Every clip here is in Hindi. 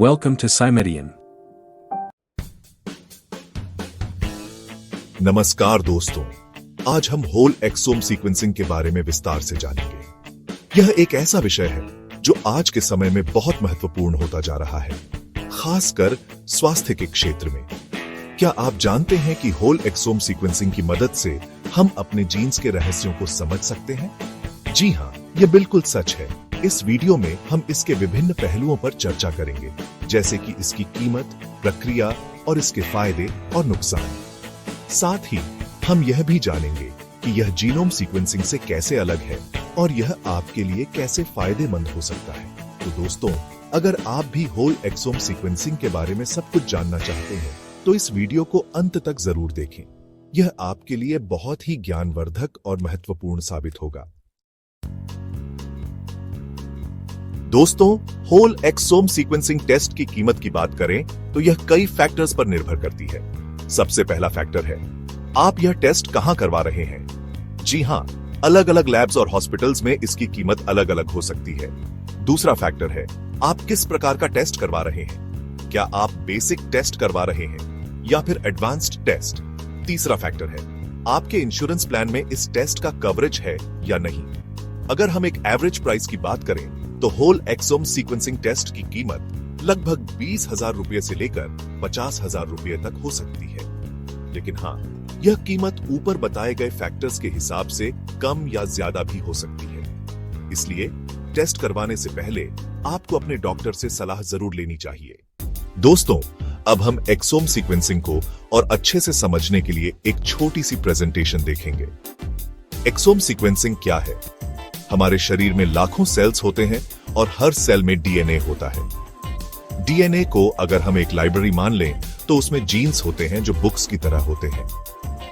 Welcome to Cymedian. नमस्कार दोस्तों, आज हम होल एक्सोम सीक्वेंसिंग के बारे में विस्तार से जानेंगे। यह एक ऐसा विषय है जो आज के समय में बहुत महत्वपूर्ण होता जा रहा है, खासकर स्वास्थ्य के क्षेत्र में। क्या आप जानते हैं कि होल एक्सोम सीक्वेंसिंग की मदद से हम अपने जीन्स के रहस्यों को समझ सकते हैं? जी हाँ, यह बिल्कुल सच है। इस वीडियो में हम इसके विभिन्न पहलुओं पर चर्चा करेंगे, जैसे कि इसकी कीमत, प्रक्रिया और इसके फायदे और नुकसान। साथ ही हम यह भी जानेंगे कि यह जीनोम सीक्वेंसिंग से कैसे अलग है और यह आपके लिए कैसे फायदेमंद हो सकता है। तो दोस्तों, अगर आप भी होल एक्सोम सीक्वेंसिंग के बारे में सब कुछ जानना चाहते हैं, तो इस वीडियो को अंत तक जरूर देखें। यह आपके लिए बहुत ही ज्ञानवर्धक और महत्वपूर्ण साबित होगा। दोस्तों, होल एक्सोम सीक्वेंसिंग टेस्ट की कीमत की बात करें तो यह कई फैक्टर्स पर निर्भर करती है। सबसे पहला फैक्टर है, आप यह टेस्ट कहां करवा रहे हैं। जी हां, अलग अलग लैब्स और हॉस्पिटल्स में इसकी कीमत अलग अलग हो सकती है। दूसरा फैक्टर है, आप किस प्रकार का टेस्ट करवा रहे हैं। क्या आप बेसिक टेस्ट करवा रहे हैं या फिर एडवांस्ड टेस्ट। तीसरा फैक्टर है, आपके इंश्योरेंस प्लान में इस टेस्ट का कवरेज है या नहीं। अगर हम एक एवरेज प्राइस की बात करें तो होल एक्सोम सीक्वेंसिंग टेस्ट की कीमत लगभग 20,000 रुपये से लेकर 50,000 रुपये तक हो सकती है। लेकिन हाँ, यह कीमत ऊपर बताए गए फैक्टर्स के हिसाब से कम या ज्यादा भी हो सकती है। इसलिए टेस्ट करवाने से पहले आपको अपने डॉक्टर से सलाह जरूर लेनी चाहिए। दोस्तों, अब हम एक्सोम सीक्वेंसिंग को और अच्छे से समझने के लिए एक छोटी सी प्रेजेंटेशन देखेंगे। एक्सोम सीक्वेंसिंग क्या है? हमारे शरीर में लाखों सेल्स होते हैं और हर सेल में डीएनए होता है। डीएनए को अगर हम एक लाइब्रेरी मान लें तो उसमें जीन्स होते हैं जो बुक्स की तरह होते हैं।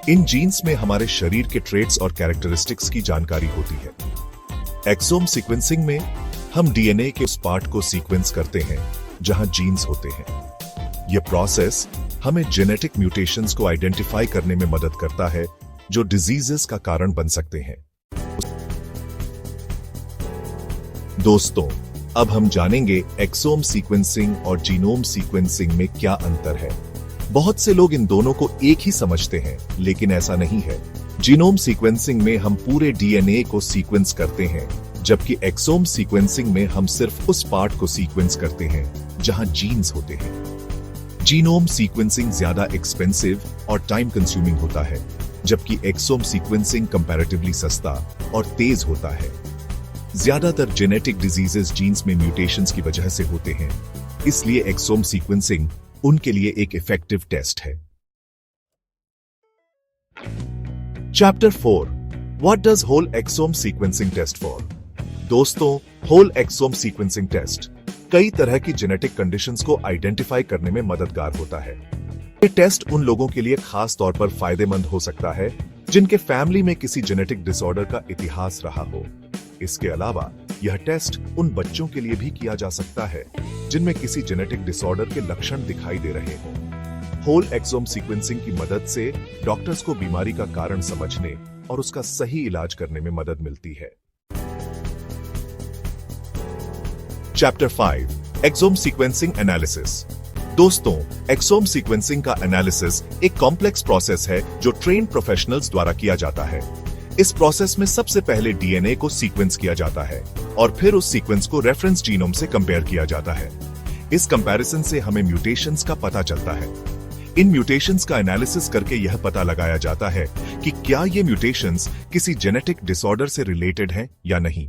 इन जीन्स में हमारे शरीर के ट्रेट्स और कैरेक्टरिस्टिक्स की जानकारी होती है। एक्सोम सीक्वेंसिंग में हम डीएनए के उस पार्ट को सीक्वेंस करते हैं जहां जीन्स होते हैं। यह प्रोसेस हमें जेनेटिक म्यूटेशंस को आइडेंटिफाई करने में मदद करता है जो डिजीजेस का कारण बन सकते हैं। दोस्तों, अब हम जानेंगे एक्सोम सीक्वेंसिंग और जीनोम सीक्वेंसिंग में क्या अंतर है। बहुत से लोग इन दोनों को एक ही समझते हैं, लेकिन ऐसा नहीं है। जीनोम सीक्वेंसिंग में हम पूरे डीएनए को सीक्वेंस करते हैं, जबकि एक्सोम सीक्वेंसिंग में हम सिर्फ उस पार्ट को सीक्वेंस करते हैं जहां जीन्स होते हैं। जीनोम सीक्वेंसिंग ज्यादा एक्सपेंसिव और टाइम कंज्यूमिंग होता है, जबकि एक्सोम सीक्वेंसिंग कंपैरेटिवली सस्ता और तेज होता है। ज्यादातर जेनेटिक डिजीजेस जीन्स में म्यूटेशंस की वजह से होते हैं, इसलिए एक्सोम सीक्वेंसिंग उनके लिए एक इफेक्टिव टेस्ट है। Chapter 4, what does whole exome sequencing test for. दोस्तों, होल एक्सोम सीक्वेंसिंग टेस्ट कई तरह की जेनेटिक कंडीशंस को आइडेंटिफाई करने में मददगार होता है। ये टेस्ट उन लोगों के लिए खास तौर पर फायदेमंद हो सकता है जिनके फैमिली में किसी जेनेटिक डिसऑर्डर का इतिहास रहा हो। इसके अलावा यह टेस्ट उन बच्चों के लिए भी किया जा सकता है जिनमें किसी जेनेटिक डिसऑर्डर के लक्षण दिखाई दे रहे हों। होल एक्सोम सीक्वेंसिंग की मदद से डॉक्टर्स को बीमारी का कारण समझने और उसका सही इलाज करने में मदद मिलती है। Chapter 5, exome sequencing analysis. दोस्तों, एक्सोम सीक्वेंसिंग का एनालिसिस एक कॉम्प्लेक्स प्रोसेस है जो ट्रेन्ड प्रोफेशनल्स द्वारा किया जाता है। इस प्रोसेस में सबसे पहले डीएनए को सीक्वेंस किया जाता है और फिर उस सीक्वेंस को रेफरेंस जीनोम से कंपेयर किया जाता है। इस कंपैरिजन से हमें म्यूटेशंस का पता चलता है। इन म्यूटेशंस का एनालिसिस करके यह पता लगाया जाता है कि क्या ये म्यूटेशंस किसी जेनेटिक डिसऑर्डर से रिलेटेड हैं या नहीं।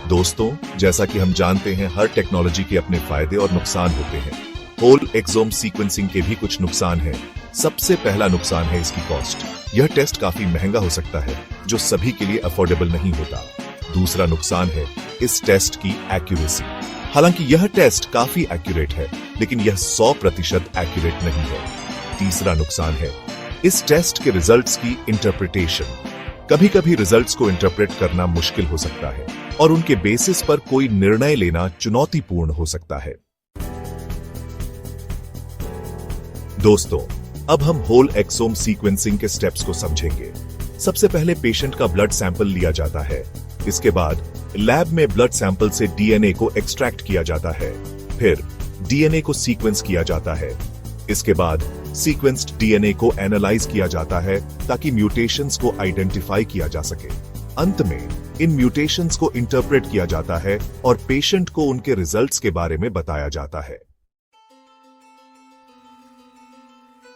दोस्तों, जैसा कि हम जानते हैं, हर टेक्नोलॉजी के अपने फायदे और नुकसान होते हैं। होल एक्सोम सीक्वेंसिंग के भी कुछ नुकसान हैं। सबसे पहला नुकसान है इसकी कॉस्ट। यह टेस्ट काफी महंगा हो सकता है, जो सभी के लिए अफोर्डेबल नहीं होता। दूसरा नुकसान है इस टेस्ट की एक्यूरेसी। हालांकि यह टेस्ट काफी एक्यूरेट है, लेकिन यह 100% एक्यूरेट नहीं है। तीसरा नुकसान है इस टेस्ट के रिजल्ट्स की इंटरप्रिटेशन। कभी कभी रिजल्ट्स को इंटरप्रेट करना मुश्किल हो सकता है और उनके बेसिस पर कोई निर्णय लेना चुनौतीपूर्ण हो सकता है। दोस्तों, अब हम होल एक्सोम सीक्वेंसिंग के स्टेप्स को समझेंगे। सबसे पहले पेशेंट का ब्लड सैंपल लिया जाता है। इसके बाद लैब में ब्लड सैंपल से डीएनए को एक्सट्रैक्ट किया जाता है। फिर डीएनए को सीक्वेंस किया जाता है। इसके बाद सीक्वेंस्ड डीएनए को एनालाइज किया जाता है ताकि म्यूटेशंस को आइडेंटिफाई किया जा सके। अंत में इन म्यूटेशंस को इंटरप्रेट किया जाता है और पेशेंट को उनके रिजल्ट्स के बारे में बताया जाता है।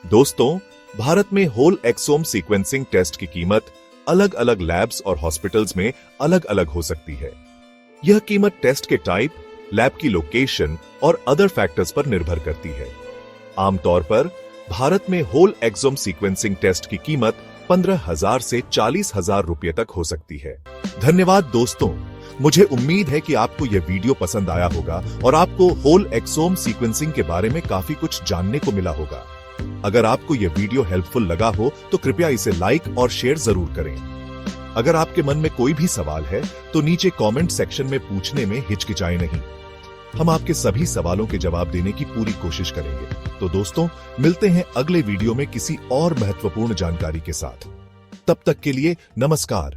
दोस्तों, भारत में होल एक्सोम सीक्वेंसिंग टेस्ट की कीमत अलग अलग लैब्स और हॉस्पिटल्स में अलग अलग हो सकती है। यह कीमत टेस्ट के टाइप, लैब की लोकेशन और अदर फैक्टर्स पर निर्भर करती है। आमतौर पर भारत में होल एक्सोम सीक्वेंसिंग टेस्ट की कीमत 15,000 से 40,000 रुपए तक हो सकती है। धन्यवाद दोस्तों, मुझे उम्मीद है कि आपको यह वीडियो पसंद आया होगा और आपको होल एक्सोम सीक्वेंसिंग के बारे में काफी कुछ जानने को मिला होगा। अगर आपको यह वीडियो हेल्पफुल लगा हो तो कृपया इसे लाइक और शेयर जरूर करें। अगर आपके मन में कोई भी सवाल है तो नीचे कमेंट सेक्शन में पूछने में हिचकिचाएं नहीं। हम आपके सभी सवालों के जवाब देने की पूरी कोशिश करेंगे। तो दोस्तों, मिलते हैं अगले वीडियो में किसी और महत्वपूर्ण जानकारी के साथ। तब तक के लिए नमस्कार।